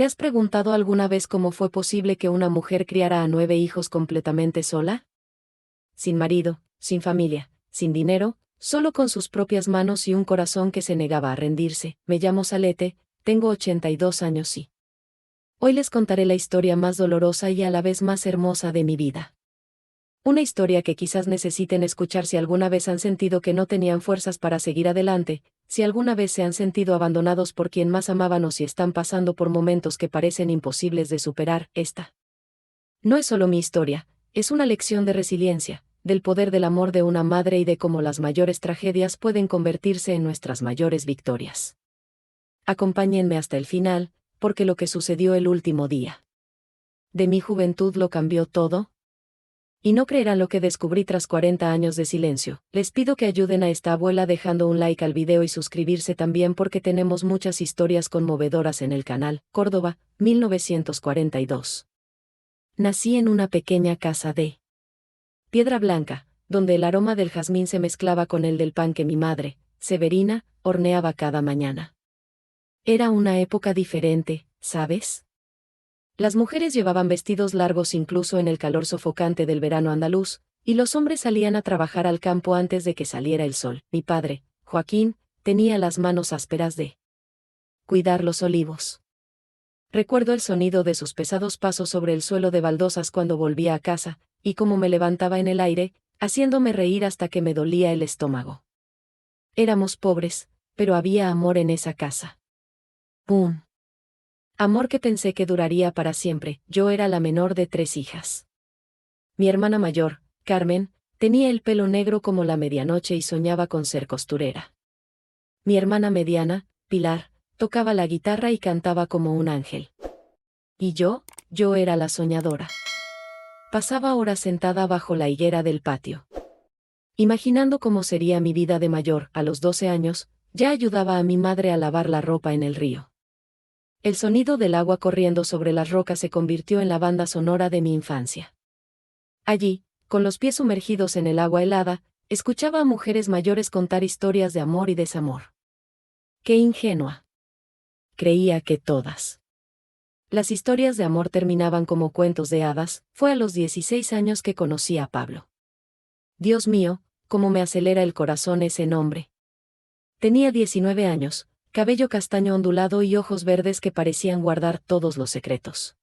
¿Te has preguntado alguna vez cómo fue posible que una mujer criara a 9 hijos completamente sola? Sin marido, sin familia, sin dinero, solo con sus propias manos y un corazón que se negaba a rendirse. Me llamo Salete, tengo 82 años y hoy les contaré la historia más dolorosa y a la vez más hermosa de mi vida. Una historia que quizás necesiten escuchar si alguna vez han sentido que no tenían fuerzas para seguir adelante, si alguna vez se han sentido abandonados por quien más amaban o si están pasando por momentos que parecen imposibles de superar. Esta no es solo mi historia, es una lección de resiliencia, del poder del amor de una madre y de cómo las mayores tragedias pueden convertirse en nuestras mayores victorias. Acompáñenme hasta el final, porque lo que sucedió el último día de mi juventud lo cambió todo. Y no creerán lo que descubrí tras 40 años de silencio. Les pido que ayuden a esta abuela dejando un like al video y suscribirse también porque tenemos muchas historias conmovedoras en el canal. Córdoba, 1942. Nací en una pequeña casa de piedra blanca, donde el aroma del jazmín se mezclaba con el del pan que mi madre, Severina, horneaba cada mañana. Era una época diferente, ¿sabes? Las mujeres llevaban vestidos largos incluso en el calor sofocante del verano andaluz, y los hombres salían a trabajar al campo antes de que saliera el sol. Mi padre, Joaquín, tenía las manos ásperas de cuidar los olivos. Recuerdo el sonido de sus pesados pasos sobre el suelo de baldosas cuando volvía a casa, y cómo me levantaba en el aire, haciéndome reír hasta que me dolía el estómago. Éramos pobres, pero había amor en esa casa. ¡Pum! Amor que pensé que duraría para siempre. Yo era la menor de 3 hijas. Mi hermana mayor, Carmen, tenía el pelo negro como la medianoche y soñaba con ser costurera. Mi hermana mediana, Pilar, tocaba la guitarra y cantaba como un ángel. Y yo era la soñadora. Pasaba horas sentada bajo la higuera del patio, imaginando cómo sería mi vida de mayor. A los 12 años, ya ayudaba a mi madre a lavar la ropa en el río. El sonido del agua corriendo sobre las rocas se convirtió en la banda sonora de mi infancia. Allí, con los pies sumergidos en el agua helada, escuchaba a mujeres mayores contar historias de amor y desamor. ¡Qué ingenua! Creía que todas las historias de amor terminaban como cuentos de hadas. Fue a los 16 años que conocí a Pablo. Dios mío, cómo me acelera el corazón ese nombre. Tenía 19 años. Cabello castaño ondulado y ojos verdes que parecían guardar todos los secretos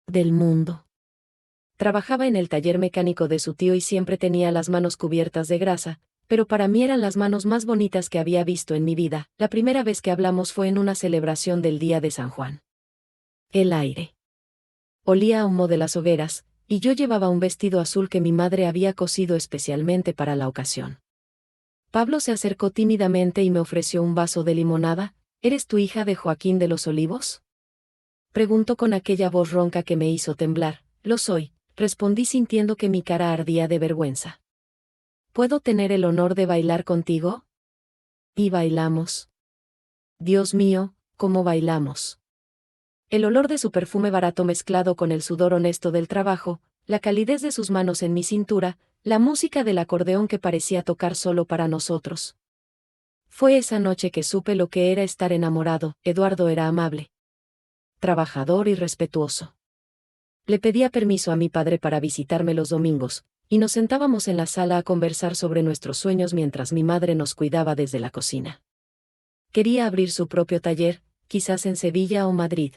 del mundo. Trabajaba en el taller mecánico de su tío y siempre tenía las manos cubiertas de grasa, pero para mí eran las manos más bonitas que había visto en mi vida. La primera vez que hablamos fue en una celebración del Día de San Juan. El aire olía a humo de las hogueras, y yo llevaba un vestido azul que mi madre había cosido especialmente para la ocasión. Pablo se acercó tímidamente y me ofreció un vaso de limonada. ¿Eres tu hija de Joaquín de los Olivos?, preguntó con aquella voz ronca que me hizo temblar. Lo soy, respondí sintiendo que mi cara ardía de vergüenza. ¿Puedo tener el honor de bailar contigo? Y bailamos. Dios mío, ¿cómo bailamos? El olor de su perfume barato mezclado con el sudor honesto del trabajo, la calidez de sus manos en mi cintura, la música del acordeón que parecía tocar solo para nosotros. Fue esa noche que supe lo que era estar enamorado. Eduardo era amable, trabajador y respetuoso. Le pedía permiso a mi padre para visitarme los domingos, y nos sentábamos en la sala a conversar sobre nuestros sueños mientras mi madre nos cuidaba desde la cocina. Quería abrir su propio taller, quizás en Sevilla o Madrid.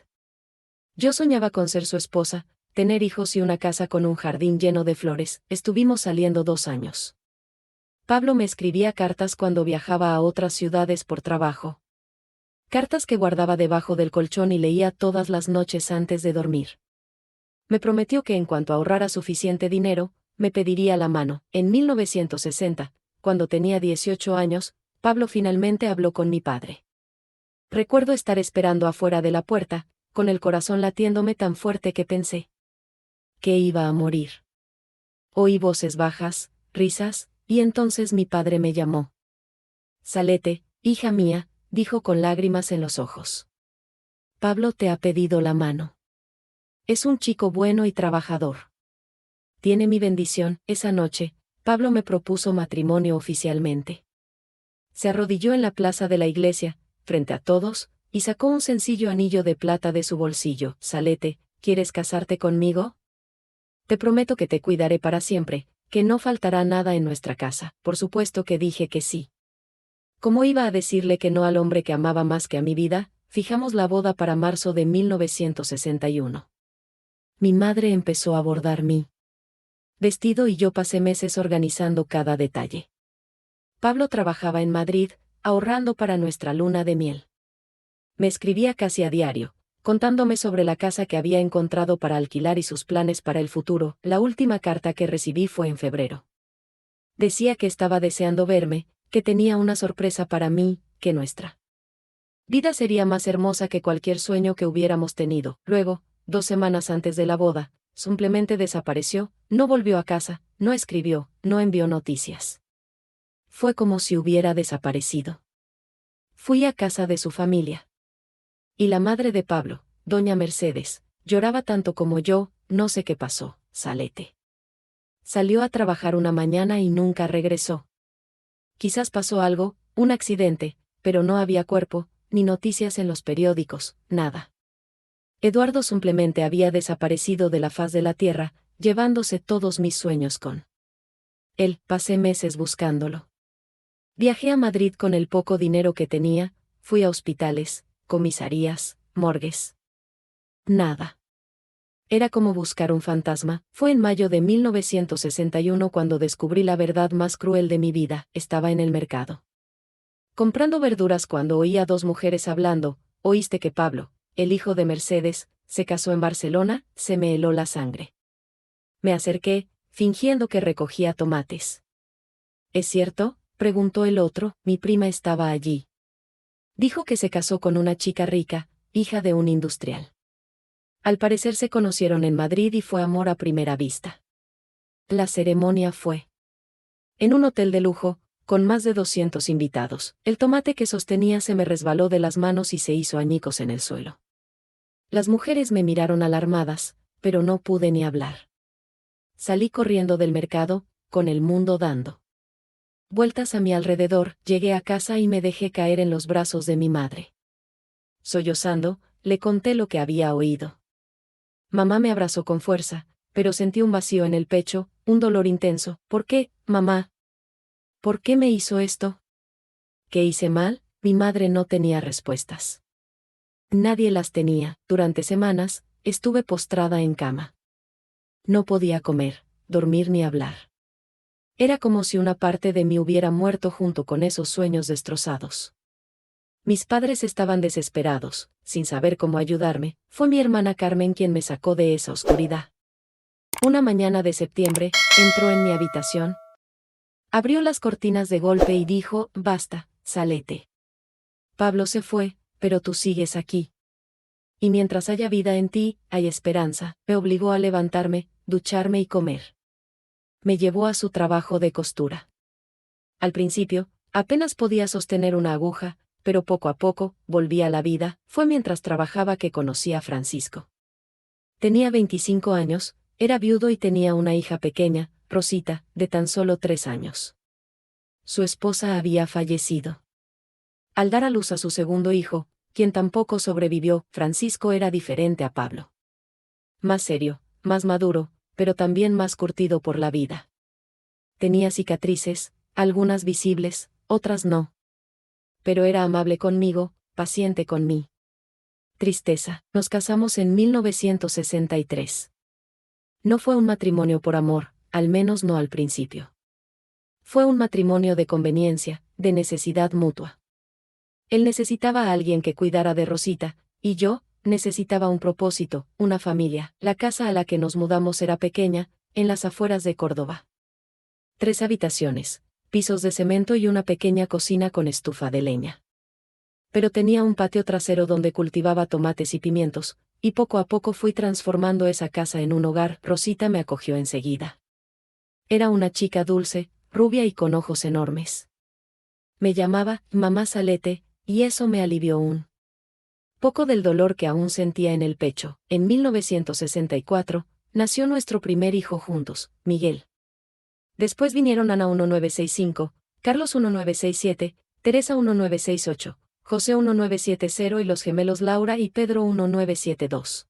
Yo soñaba con ser su esposa, tener hijos y una casa con un jardín lleno de flores. Estuvimos saliendo 2 años. Pablo me escribía cartas cuando viajaba a otras ciudades por trabajo. Cartas que guardaba debajo del colchón y leía todas las noches antes de dormir. Me prometió que en cuanto ahorrara suficiente dinero, me pediría la mano. En 1960, cuando tenía 18 años, Pablo finalmente habló con mi padre. Recuerdo estar esperando afuera de la puerta, con el corazón latiéndome tan fuerte que pensé que iba a morir. Oí voces bajas, risas, y entonces mi padre me llamó. Salete, hija mía, dijo con lágrimas en los ojos. Pablo te ha pedido la mano. Es un chico bueno y trabajador. Tiene mi bendición. Esa noche, Pablo me propuso matrimonio oficialmente. Se arrodilló en la plaza de la iglesia, frente a todos, y sacó un sencillo anillo de plata de su bolsillo. Salete, ¿quieres casarte conmigo? Te prometo que te cuidaré para siempre, que no faltará nada en nuestra casa. Por supuesto que dije que sí. ¿Cómo iba a decirle que no al hombre que amaba más que a mi vida? Fijamos la boda para marzo de 1961. Mi madre empezó a bordar mi vestido y yo pasé meses organizando cada detalle. Pablo trabajaba en Madrid, ahorrando para nuestra luna de miel. Me escribía casi a diario, contándome sobre la casa que había encontrado para alquilar y sus planes para el futuro. La última carta que recibí fue en febrero. Decía que estaba deseando verme, que tenía una sorpresa para mí, que nuestra vida sería más hermosa que cualquier sueño que hubiéramos tenido. Luego, 2 semanas antes de la boda, simplemente desapareció, no volvió a casa, no escribió, no envió noticias. Fue como si hubiera desaparecido. Fui a casa de su familia. Y la madre de Pablo, doña Mercedes, lloraba tanto como yo. No sé qué pasó, Salete. Salió a trabajar una mañana y nunca regresó. Quizás pasó algo, un accidente, pero no había cuerpo, ni noticias en los periódicos, nada. Eduardo simplemente había desaparecido de la faz de la tierra, llevándose todos mis sueños con él. Pasé meses buscándolo. Viajé a Madrid con el poco dinero que tenía, fui a hospitales, comisarías, morgues. Nada. Era como buscar un fantasma. Fue en mayo de 1961 cuando descubrí la verdad más cruel de mi vida. Estaba en el mercado comprando verduras cuando oí a 2 mujeres hablando. ¿Oíste que Pablo, el hijo de Mercedes, se casó en Barcelona? Se me heló la sangre. Me acerqué, fingiendo que recogía tomates. ¿Es cierto?, preguntó el otro. Mi prima estaba allí. Dijo que se casó con una chica rica, hija de un industrial. Al parecer se conocieron en Madrid y fue amor a primera vista. La ceremonia fue en un hotel de lujo, con más de 200 invitados. El tomate que sostenía se me resbaló de las manos y se hizo añicos en el suelo. Las mujeres me miraron alarmadas, pero no pude ni hablar. Salí corriendo del mercado, con el mundo dando vueltas a mi alrededor. Llegué a casa y me dejé caer en los brazos de mi madre. Sollozando, le conté lo que había oído. Mamá me abrazó con fuerza, pero sentí un vacío en el pecho, un dolor intenso. ¿Por qué, mamá? ¿Por qué me hizo esto? ¿Qué hice mal? Mi madre no tenía respuestas. Nadie las tenía. Durante semanas, estuve postrada en cama. No podía comer, dormir ni hablar. Era como si una parte de mí hubiera muerto junto con esos sueños destrozados. Mis padres estaban desesperados, sin saber cómo ayudarme. Fue mi hermana Carmen quien me sacó de esa oscuridad. Una mañana de septiembre, entró en mi habitación. Abrió las cortinas de golpe y dijo: «Basta, Salete. Pablo se fue, pero tú sigues aquí. Y mientras haya vida en ti, hay esperanza». Me obligó a levantarme, ducharme y comer. Me llevó a su trabajo de costura. Al principio, apenas podía sostener una aguja, pero poco a poco, volví a la vida. Fue mientras trabajaba que conocí a Francisco. Tenía 25 años, era viudo y tenía una hija pequeña, Rosita, de tan solo 3 años. Su esposa había fallecido al dar a luz a su segundo hijo, quien tampoco sobrevivió. Francisco era diferente a Pablo. Más serio, más maduro, pero también más curtido por la vida. Tenía cicatrices, algunas visibles, otras no. Pero era amable conmigo, paciente con mí. Tristeza. Nos casamos en 1963. No fue un matrimonio por amor, al menos no al principio. Fue un matrimonio de conveniencia, de necesidad mutua. Él necesitaba a alguien que cuidara de Rosita, y yo necesitaba un propósito, una familia. La casa a la que nos mudamos era pequeña, en las afueras de Córdoba. 3 habitaciones, pisos de cemento y una pequeña cocina con estufa de leña. Pero tenía un patio trasero donde cultivaba tomates y pimientos, y poco a poco fui transformando esa casa en un hogar. Rosita me acogió enseguida. Era una chica dulce, rubia y con ojos enormes. Me llamaba Mamá Salete, y eso me alivió un poco del dolor que aún sentía en el pecho. En 1964, nació nuestro primer hijo juntos, Miguel. Después vinieron Ana 1965, Carlos 1967, Teresa 1968, José 1970 y los gemelos Laura y Pedro 1972.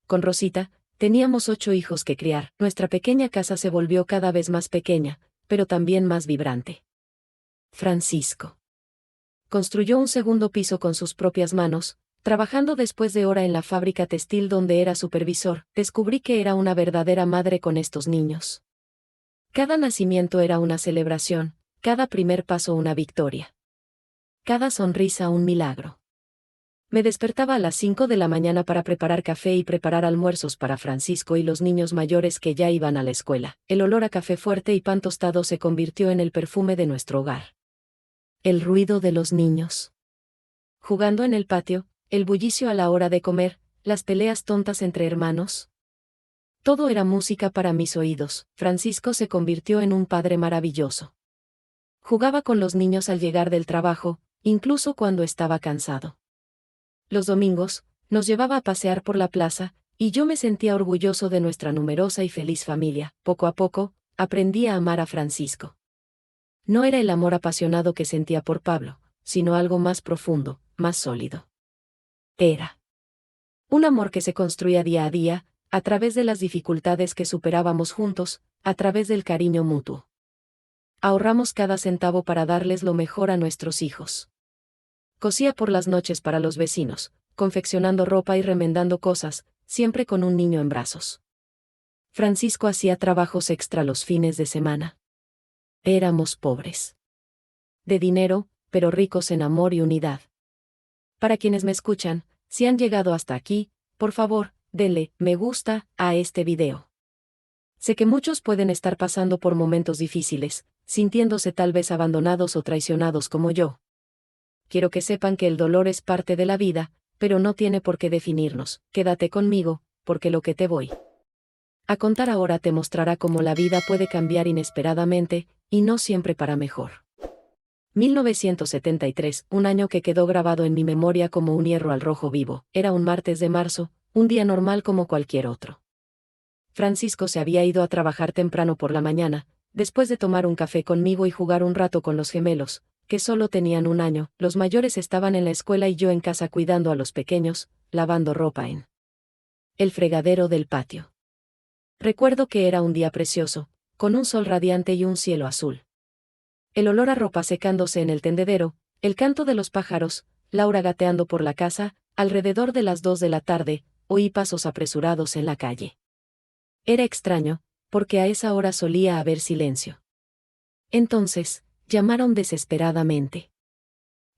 Con Rosita, teníamos 8 hijos que criar. Nuestra pequeña casa se volvió cada vez más pequeña, pero también más vibrante. Francisco construyó un segundo piso con sus propias manos. Trabajando después de hora en la fábrica textil donde era supervisor, descubrí que era una verdadera madre con estos niños. Cada nacimiento era una celebración, cada primer paso una victoria. Cada sonrisa un milagro. Me despertaba a las 5 de la mañana para preparar café y preparar almuerzos para Francisco y los niños mayores que ya iban a la escuela. El olor a café fuerte y pan tostado se convirtió en el perfume de nuestro hogar. El ruido de los niños jugando en el patio, el bullicio a la hora de comer, las peleas tontas entre hermanos. Todo era música para mis oídos. Francisco se convirtió en un padre maravilloso. Jugaba con los niños al llegar del trabajo, incluso cuando estaba cansado. Los domingos, nos llevaba a pasear por la plaza, y yo me sentía orgulloso de nuestra numerosa y feliz familia. Poco a poco, aprendí a amar a Francisco. No era el amor apasionado que sentía por Pablo, sino algo más profundo, más sólido. Era un amor que se construía día a día, a través de las dificultades que superábamos juntos, a través del cariño mutuo. Ahorramos cada centavo para darles lo mejor a nuestros hijos. Cosía por las noches para los vecinos, confeccionando ropa y remendando cosas, siempre con un niño en brazos. Francisco hacía trabajos extra los fines de semana. Éramos pobres de dinero, pero ricos en amor y unidad. Para quienes me escuchan, si han llegado hasta aquí, por favor, denle me gusta a este video. Sé que muchos pueden estar pasando por momentos difíciles, sintiéndose tal vez abandonados o traicionados como yo. Quiero que sepan que el dolor es parte de la vida, pero no tiene por qué definirnos. Quédate conmigo, porque lo que te voy a contar ahora te mostrará cómo la vida puede cambiar inesperadamente, y no siempre para mejor. 1973, un año que quedó grabado en mi memoria como un hierro al rojo vivo. Era un martes de marzo, un día normal como cualquier otro. Francisco se había ido a trabajar temprano por la mañana, después de tomar un café conmigo y jugar un rato con los gemelos, que solo tenían 1 año. Los mayores estaban en la escuela y yo en casa cuidando a los pequeños, lavando ropa en el fregadero del patio. Recuerdo que era un día precioso, con un sol radiante y un cielo azul. El olor a ropa secándose en el tendedero, el canto de los pájaros, Laura gateando por la casa. Alrededor de las 2 de la tarde, oí pasos apresurados en la calle. Era extraño, porque a esa hora solía haber silencio. Entonces, llamaron desesperadamente.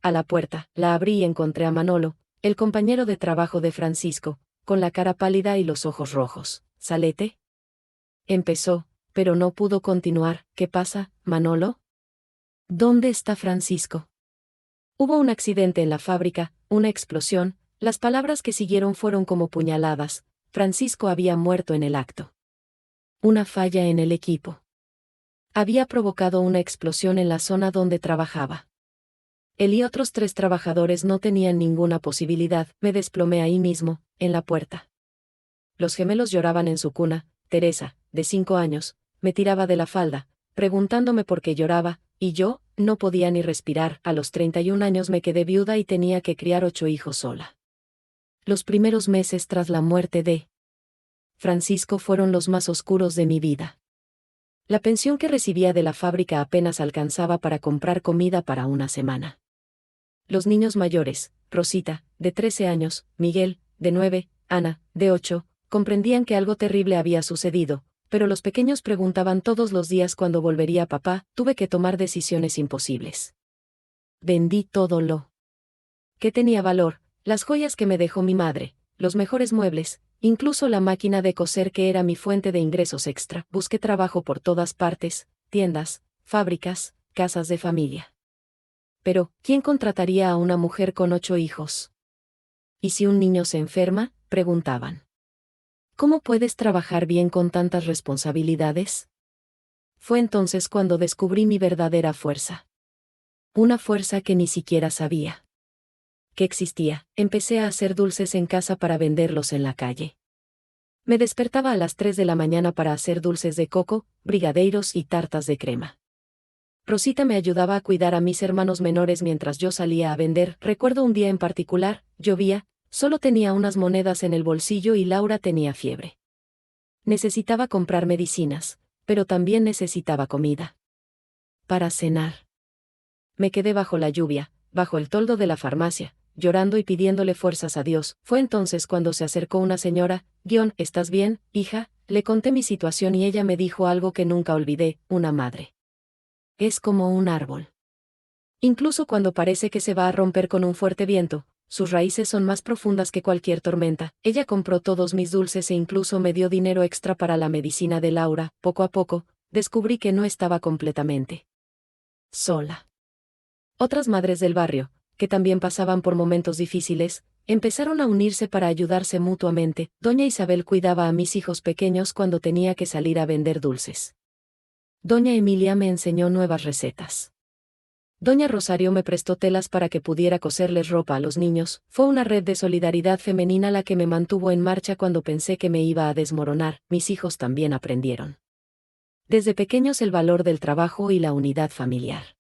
A la puerta, la abrí y encontré a Manolo, el compañero de trabajo de Francisco, con la cara pálida y los ojos rojos. ¿Salete? Empezó, pero no pudo continuar. ¿Qué pasa, Manolo? ¿Dónde está Francisco? Hubo un accidente en la fábrica, una explosión. Las palabras que siguieron fueron como puñaladas. Francisco había muerto en el acto. Una falla en el equipo había provocado una explosión en la zona donde trabajaba. Él y otros 3 trabajadores no tenían ninguna posibilidad. Me desplomé ahí mismo, en la puerta. Los gemelos lloraban en su cuna. Teresa, de 5 años, me tiraba de la falda, preguntándome por qué lloraba, y yo, no podía ni respirar. A los 31 años me quedé viuda y tenía que criar 8 hijos sola. Los primeros meses tras la muerte de Francisco fueron los más oscuros de mi vida. La pensión que recibía de la fábrica apenas alcanzaba para comprar comida para una semana. Los niños mayores, Rosita, de 13 años, Miguel, de 9, Ana, de 8, comprendían que algo terrible había sucedido, pero los pequeños preguntaban todos los días cuándo volvería papá. Tuve que tomar decisiones imposibles. Vendí todo lo que tenía valor, las joyas que me dejó mi madre, los mejores muebles, incluso la máquina de coser que era mi fuente de ingresos extra. Busqué trabajo por todas partes, tiendas, fábricas, casas de familia. Pero, ¿quién contrataría a una mujer con 8 hijos? ¿Y si un niño se enferma?, preguntaban. ¿Cómo puedes trabajar bien con tantas responsabilidades? Fue entonces cuando descubrí mi verdadera fuerza. Una fuerza que ni siquiera sabía que existía. Empecé a hacer dulces en casa para venderlos en la calle. Me despertaba a las 3 de la mañana para hacer dulces de coco, brigadeiros y tartas de crema. Rosita me ayudaba a cuidar a mis hermanos menores mientras yo salía a vender. Recuerdo un día en particular, llovía, solo tenía unas monedas en el bolsillo y Laura tenía fiebre. Necesitaba comprar medicinas, pero también necesitaba comida. Para cenar. Me quedé bajo la lluvia, bajo el toldo de la farmacia, llorando y pidiéndole fuerzas a Dios. Fue entonces cuando se acercó una señora, ¿estás bien, hija? Le conté mi situación y ella me dijo algo que nunca olvidé, una madre. Es como un árbol. Incluso cuando parece que se va a romper con un fuerte viento, sus raíces son más profundas que cualquier tormenta. Ella compró todos mis dulces e incluso me dio dinero extra para la medicina de Laura. Poco a poco, descubrí que no estaba completamente sola. Otras madres del barrio, que también pasaban por momentos difíciles, empezaron a unirse para ayudarse mutuamente. Doña Isabel cuidaba a mis hijos pequeños cuando tenía que salir a vender dulces. Doña Emilia me enseñó nuevas recetas. Doña Rosario me prestó telas para que pudiera coserles ropa a los niños. Fue una red de solidaridad femenina la que me mantuvo en marcha cuando pensé que me iba a desmoronar. Mis hijos también aprendieron desde pequeños el valor del trabajo y la unidad familiar.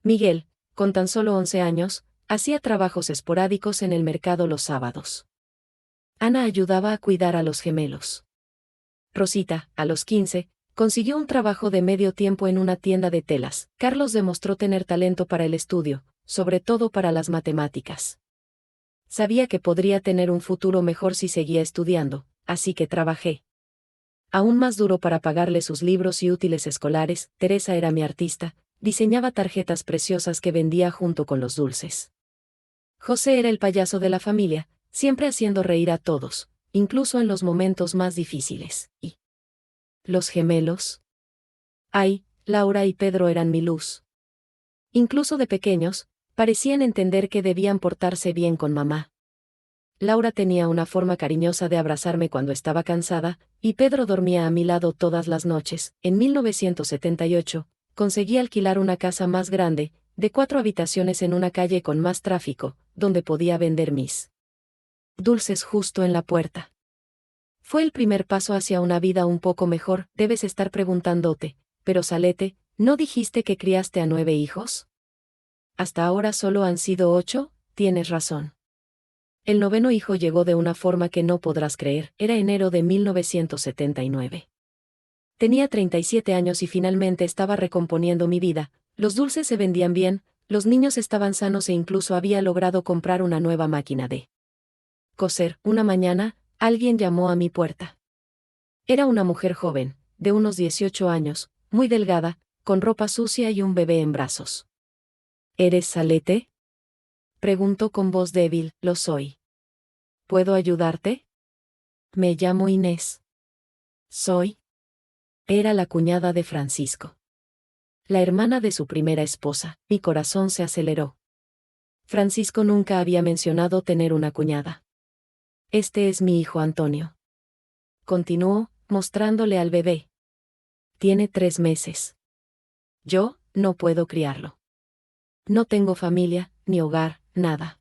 Miguel, con tan solo 11 años, hacía trabajos esporádicos en el mercado los sábados. Ana ayudaba a cuidar a los gemelos. Rosita, a los 15, consiguió un trabajo de medio tiempo en una tienda de telas. Carlos demostró tener talento para el estudio, sobre todo para las matemáticas. Sabía que podría tener un futuro mejor si seguía estudiando, así que trabajé aún más duro para pagarle sus libros y útiles escolares. Teresa era mi artista, diseñaba tarjetas preciosas que vendía junto con los dulces. José era el payaso de la familia, siempre haciendo reír a todos, incluso en los momentos más difíciles. ¿Y los gemelos? Ay, Laura y Pedro eran mi luz. Incluso de pequeños, parecían entender que debían portarse bien con mamá. Laura tenía una forma cariñosa de abrazarme cuando estaba cansada, y Pedro dormía a mi lado todas las noches. En 1978, conseguí alquilar una casa más grande, de 4 habitaciones en una calle con más tráfico, donde podía vender mis dulces justo en la puerta. Fue el primer paso hacia una vida un poco mejor. Debes estar preguntándote, pero Salete, ¿no dijiste que criaste a 9 hijos? Hasta ahora solo han sido 8, tienes razón. El 9º hijo llegó de una forma que no podrás creer. Era enero de 1979. Tenía 37 años y finalmente estaba recomponiendo mi vida. Los dulces se vendían bien, los niños estaban sanos e incluso había logrado comprar una nueva máquina de coser. Una mañana, alguien llamó a mi puerta. Era una mujer joven, de unos 18 años, muy delgada, con ropa sucia y un bebé en brazos. ¿Eres Salete? Preguntó con voz débil. Lo soy. ¿Puedo ayudarte? Me llamo Inés. Soy. Era la cuñada de Francisco. La hermana de su primera esposa. Mi corazón se aceleró. Francisco nunca había mencionado tener una cuñada. Este es mi hijo Antonio. Continuó, mostrándole al bebé. Tiene 3 meses. Yo, no puedo criarlo. No tengo familia, ni hogar, nada.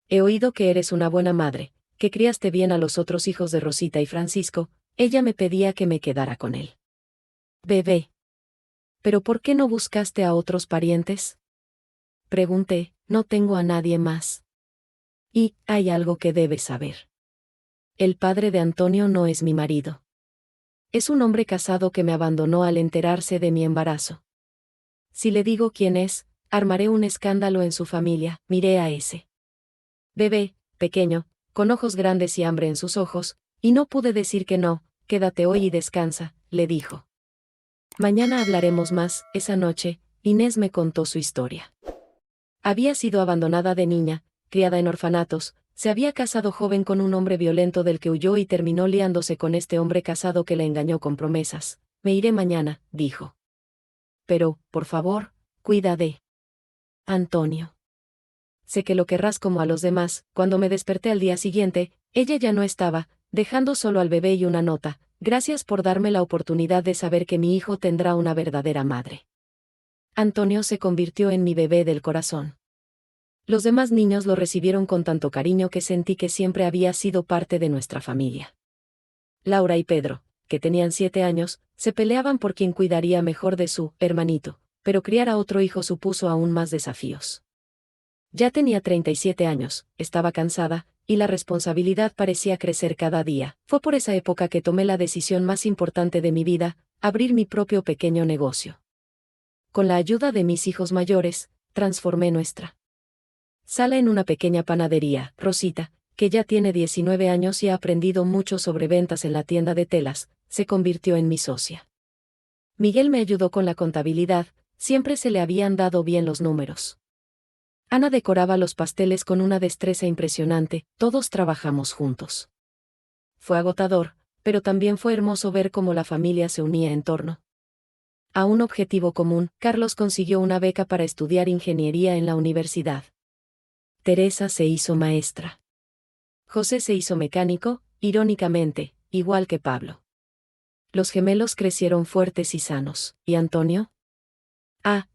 He oído que eres una buena madre, que criaste bien a los otros hijos de Rosita y Francisco. Ella me pedía que me quedara con él. Bebé. ¿Pero por qué no buscaste a otros parientes? Pregunté. No tengo a nadie más. Y, hay algo que debes saber. El padre de Antonio no es mi marido. Es un hombre casado que me abandonó al enterarse de mi embarazo. Si le digo quién es, armaré un escándalo en su familia. Miré a ese bebé, pequeño, con ojos grandes y hambre en sus ojos, y no pude decir que no. Quédate hoy y descansa, le dijo. Mañana hablaremos más. Esa noche, Inés me contó su historia. Había sido abandonada de niña, criada en orfanatos, se había casado joven con un hombre violento del que huyó y terminó liándose con este hombre casado que la engañó con promesas. Me iré mañana, dijo. Pero, por favor, cuida de Antonio. Sé que lo querrás como a los demás. Cuando me desperté al día siguiente, ella ya no estaba, dejando solo al bebé y una nota. Gracias por darme la oportunidad de saber que mi hijo tendrá una verdadera madre. Antonio se convirtió en mi bebé del corazón. Los demás niños lo recibieron con tanto cariño que sentí que siempre había sido parte de nuestra familia. Laura y Pedro, que tenían 7 años, se peleaban por quién cuidaría mejor de su hermanito. pero criar a otro hijo supuso aún más desafíos. Ya tenía 37 años, estaba cansada, y la responsabilidad parecía crecer cada día. Fue por esa época que tomé la decisión más importante de mi vida, abrir mi propio pequeño negocio. Con la ayuda de mis hijos mayores, transformé nuestra sala en una pequeña panadería. Rosita, que ya tiene 19 años y ha aprendido mucho sobre ventas en la tienda de telas, se convirtió en mi socia. Miguel me ayudó con la contabilidad, siempre se le habían dado bien los números. Ana decoraba los pasteles con una destreza impresionante, todos trabajamos juntos. Fue agotador, pero también fue hermoso ver cómo la familia se unía en torno a un objetivo común. Carlos consiguió una beca para estudiar ingeniería en la universidad. Teresa se hizo maestra. José se hizo mecánico, irónicamente, igual que Pablo. Los gemelos crecieron fuertes y sanos. ¿Y Antonio?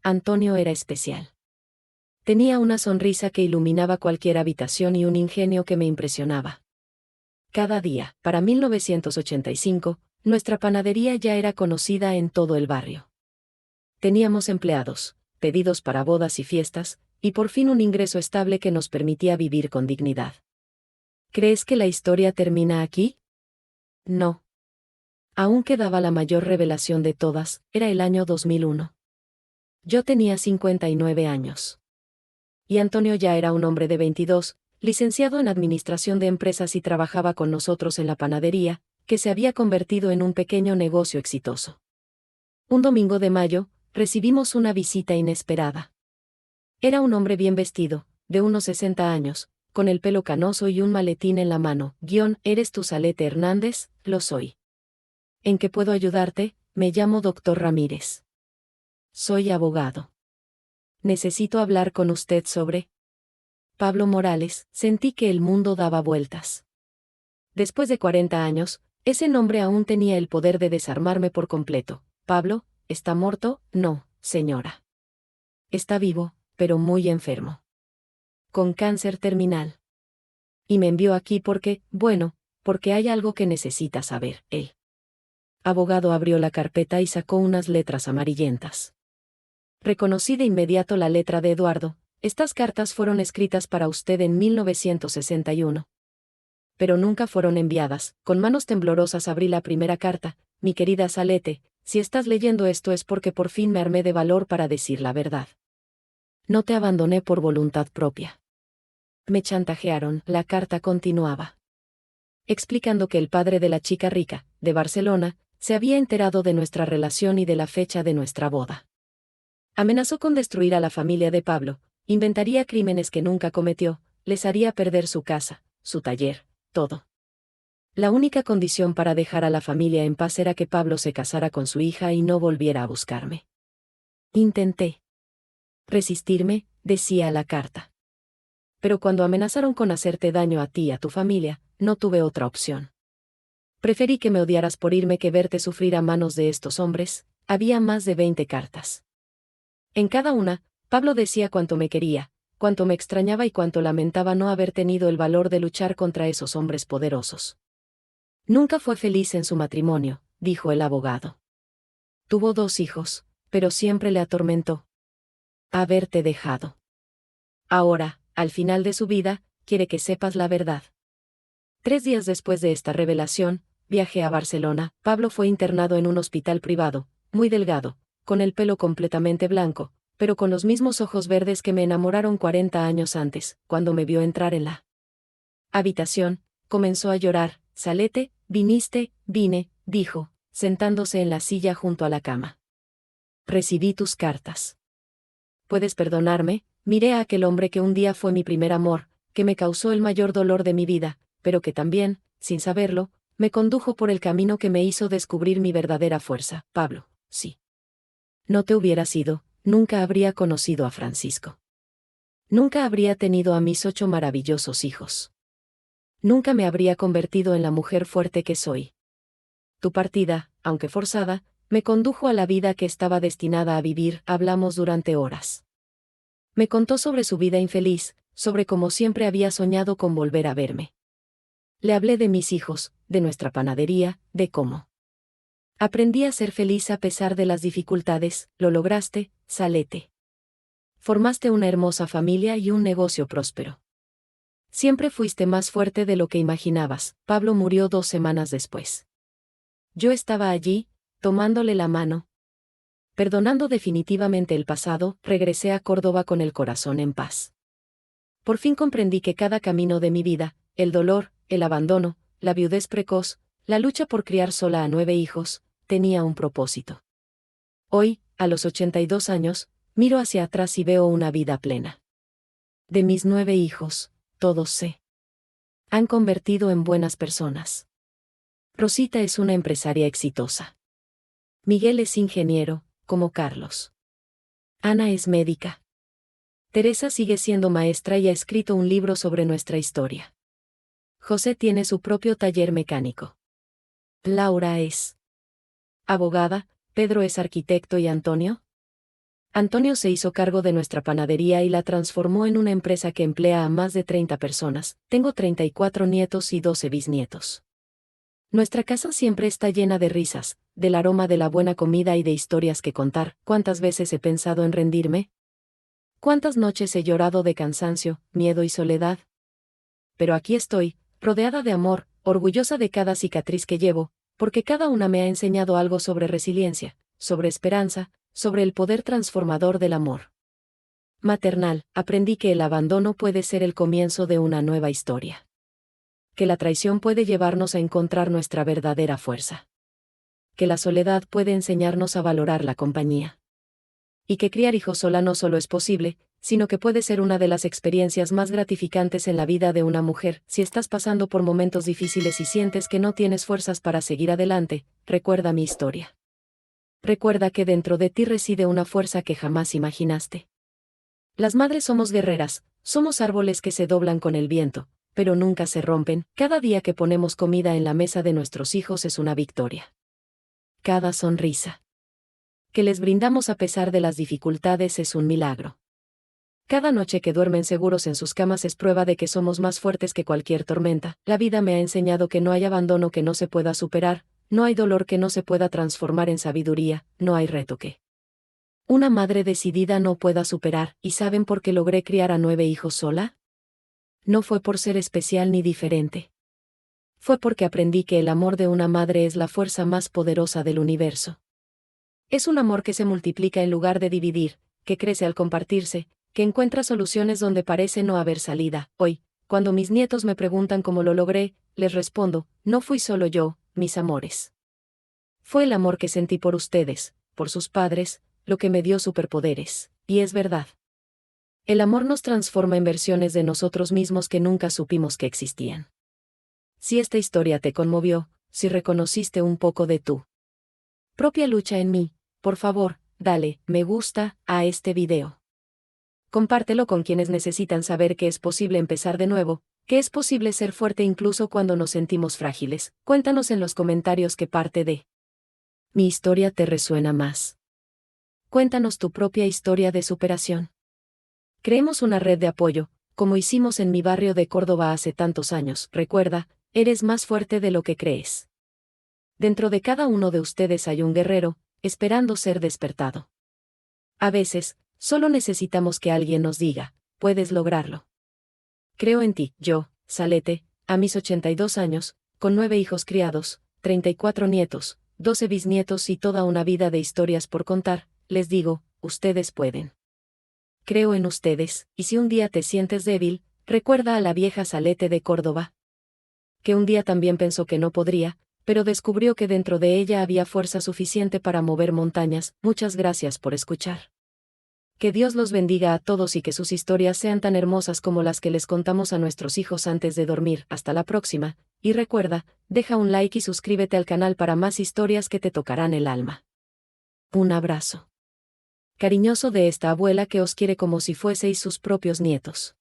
Antonio era especial. Tenía una sonrisa que iluminaba cualquier habitación y un ingenio que me impresionaba. Cada día, para 1985, nuestra panadería ya era conocida en todo el barrio. Teníamos empleados, pedidos para bodas y fiestas, y por fin un ingreso estable que nos permitía vivir con dignidad. ¿Crees que la historia termina aquí? No. Aún quedaba la mayor revelación de todas, era el año 2001. Yo tenía 59 años. Y Antonio ya era un hombre de 22, licenciado en Administración de Empresas y trabajaba con nosotros en la panadería, que se había convertido en un pequeño negocio exitoso. Un domingo de mayo, recibimos una visita inesperada. Era un hombre bien vestido, de unos 60 años, con el pelo canoso y un maletín en la mano. ¿Eres tú Salete Hernández? Lo soy. ¿En qué puedo ayudarte? Me llamo Dr. Ramírez. Soy abogado. Necesito hablar con usted sobre Pablo Morales. Sentí que el mundo daba vueltas. Después de 40 años, ese nombre aún tenía el poder de desarmarme por completo. ¿Pablo, está muerto? No, señora. Está vivo, pero muy enfermo. Con cáncer terminal. Y me envió aquí porque hay algo que necesita saber. El abogado abrió la carpeta y sacó unas letras amarillentas. Reconocí de inmediato la letra de Eduardo. Estas cartas fueron escritas para usted en 1961. Pero nunca fueron enviadas. Con manos temblorosas abrí la primera carta. Mi querida Salete, si estás leyendo esto es porque por fin me armé de valor para decir la verdad. No te abandoné por voluntad propia. Me chantajearon. La carta continuaba explicando que el padre de la chica rica, de Barcelona, se había enterado de nuestra relación y de la fecha de nuestra boda. Amenazó con destruir a la familia de Pablo, inventaría crímenes que nunca cometió, les haría perder su casa, su taller, todo. La única condición para dejar a la familia en paz era que Pablo se casara con su hija y no volviera a buscarme. Intenté resistirme, decía la carta. Pero cuando amenazaron con hacerte daño a ti y a tu familia, no tuve otra opción. Preferí que me odiaras por irme que verte sufrir a manos de estos hombres. Había más de 20 cartas. En cada una, Pablo decía cuánto me quería, cuánto me extrañaba y cuánto lamentaba no haber tenido el valor de luchar contra esos hombres poderosos. Nunca fue feliz en su matrimonio, dijo el abogado. Tuvo 2 hijos, pero siempre le atormentó haberte dejado. Ahora, al final de su vida, quiere que sepas la verdad. 3 días después de esta revelación, viajé a Barcelona. Pablo fue internado en un hospital privado, muy delgado, con el pelo completamente blanco, pero con los mismos ojos verdes que me enamoraron 40 años antes. Cuando me vio entrar en la habitación, comenzó a llorar. Salete, viniste, vine, dijo, sentándose en la silla junto a la cama. Recibí tus cartas. ¿Puedes perdonarme? Miré a aquel hombre que un día fue mi primer amor, que me causó el mayor dolor de mi vida, pero que también, sin saberlo, me condujo por el camino que me hizo descubrir mi verdadera fuerza. Pablo, sí. No te hubieras ido, nunca habría conocido a Francisco. Nunca habría tenido a mis 8 maravillosos hijos. Nunca me habría convertido en la mujer fuerte que soy. Tu partida, aunque forzada, me condujo a la vida que estaba destinada a vivir. Hablamos durante horas. Me contó sobre su vida infeliz, sobre cómo siempre había soñado con volver a verme. Le hablé de mis hijos, de nuestra panadería, de cómo aprendí a ser feliz a pesar de las dificultades. Lo lograste, Salete. Formaste una hermosa familia y un negocio próspero. Siempre fuiste más fuerte de lo que imaginabas. Pablo murió 2 semanas después. Yo estaba allí, tomándole la mano. Perdonando definitivamente el pasado, regresé a Córdoba con el corazón en paz. Por fin comprendí que cada camino de mi vida, el dolor, el abandono, la viudez precoz, la lucha por criar sola a 9 hijos, tenía un propósito. Hoy, a los 82 años, miro hacia atrás y veo una vida plena. De mis 9 hijos, todos se han convertido en buenas personas. Rosita es una empresaria exitosa. Miguel es ingeniero, como Carlos. Ana es médica. Teresa sigue siendo maestra y ha escrito un libro sobre nuestra historia. José tiene su propio taller mecánico. Laura es abogada, Pedro es arquitecto y Antonio. Antonio se hizo cargo de nuestra panadería y la transformó en una empresa que emplea a más de 30 personas. Tengo 34 nietos y 12 bisnietos. Nuestra casa siempre está llena de risas, del aroma de la buena comida y de historias que contar. ¿Cuántas veces he pensado en rendirme? ¿Cuántas noches he llorado de cansancio, miedo y soledad? Pero aquí estoy, rodeada de amor, orgullosa de cada cicatriz que llevo, porque cada una me ha enseñado algo sobre resiliencia, sobre esperanza, sobre el poder transformador del amor maternal. Aprendí que el abandono puede ser el comienzo de una nueva historia. Que la traición puede llevarnos a encontrar nuestra verdadera fuerza. Que la soledad puede enseñarnos a valorar la compañía. Y que criar hijos sola no solo es posible, sino que puede ser una de las experiencias más gratificantes en la vida de una mujer. Si estás pasando por momentos difíciles y sientes que no tienes fuerzas para seguir adelante, recuerda mi historia. Recuerda que dentro de ti reside una fuerza que jamás imaginaste. Las madres somos guerreras, somos árboles que se doblan con el viento, pero nunca se rompen. Cada día que ponemos comida en la mesa de nuestros hijos es una victoria. Cada sonrisa que les brindamos a pesar de las dificultades es un milagro. Cada noche que duermen seguros en sus camas es prueba de que somos más fuertes que cualquier tormenta. La vida me ha enseñado que no hay abandono que no se pueda superar, no hay dolor que no se pueda transformar en sabiduría, no hay reto que una madre decidida no pueda superar. ¿Y saben por qué logré criar a 9 hijos sola? No fue por ser especial ni diferente. Fue porque aprendí que el amor de una madre es la fuerza más poderosa del universo. Es un amor que se multiplica en lugar de dividir, que crece al compartirse, que encuentra soluciones donde parece no haber salida. Hoy, cuando mis nietos me preguntan cómo lo logré, les respondo, no fui solo yo, mis amores. Fue el amor que sentí por ustedes, por sus padres, lo que me dio superpoderes. Y es verdad. El amor nos transforma en versiones de nosotros mismos que nunca supimos que existían. Si esta historia te conmovió, si reconociste un poco de tu propia lucha en mí, por favor, dale me gusta a este video. Compártelo con quienes necesitan saber que es posible empezar de nuevo, que es posible ser fuerte incluso cuando nos sentimos frágiles. Cuéntanos en los comentarios qué parte de mi historia te resuena más. Cuéntanos tu propia historia de superación. Creemos una red de apoyo, como hicimos en mi barrio de Córdoba hace tantos años. Recuerda, eres más fuerte de lo que crees. Dentro de cada uno de ustedes hay un guerrero, esperando ser despertado. A veces, solo necesitamos que alguien nos diga, puedes lograrlo. Creo en ti. Yo, Salete, a mis 82 años, con 9 hijos criados, 34 nietos, 12 bisnietos y toda una vida de historias por contar, les digo, ustedes pueden. Creo en ustedes, y si un día te sientes débil, recuerda a la vieja Salete de Córdoba, que un día también pensó que no podría, pero descubrió que dentro de ella había fuerza suficiente para mover montañas. Muchas gracias por escuchar. Que Dios los bendiga a todos y que sus historias sean tan hermosas como las que les contamos a nuestros hijos antes de dormir. Hasta la próxima, y recuerda, deja un like y suscríbete al canal para más historias que te tocarán el alma. Un abrazo cariñoso de esta abuela que os quiere como si fueseis sus propios nietos.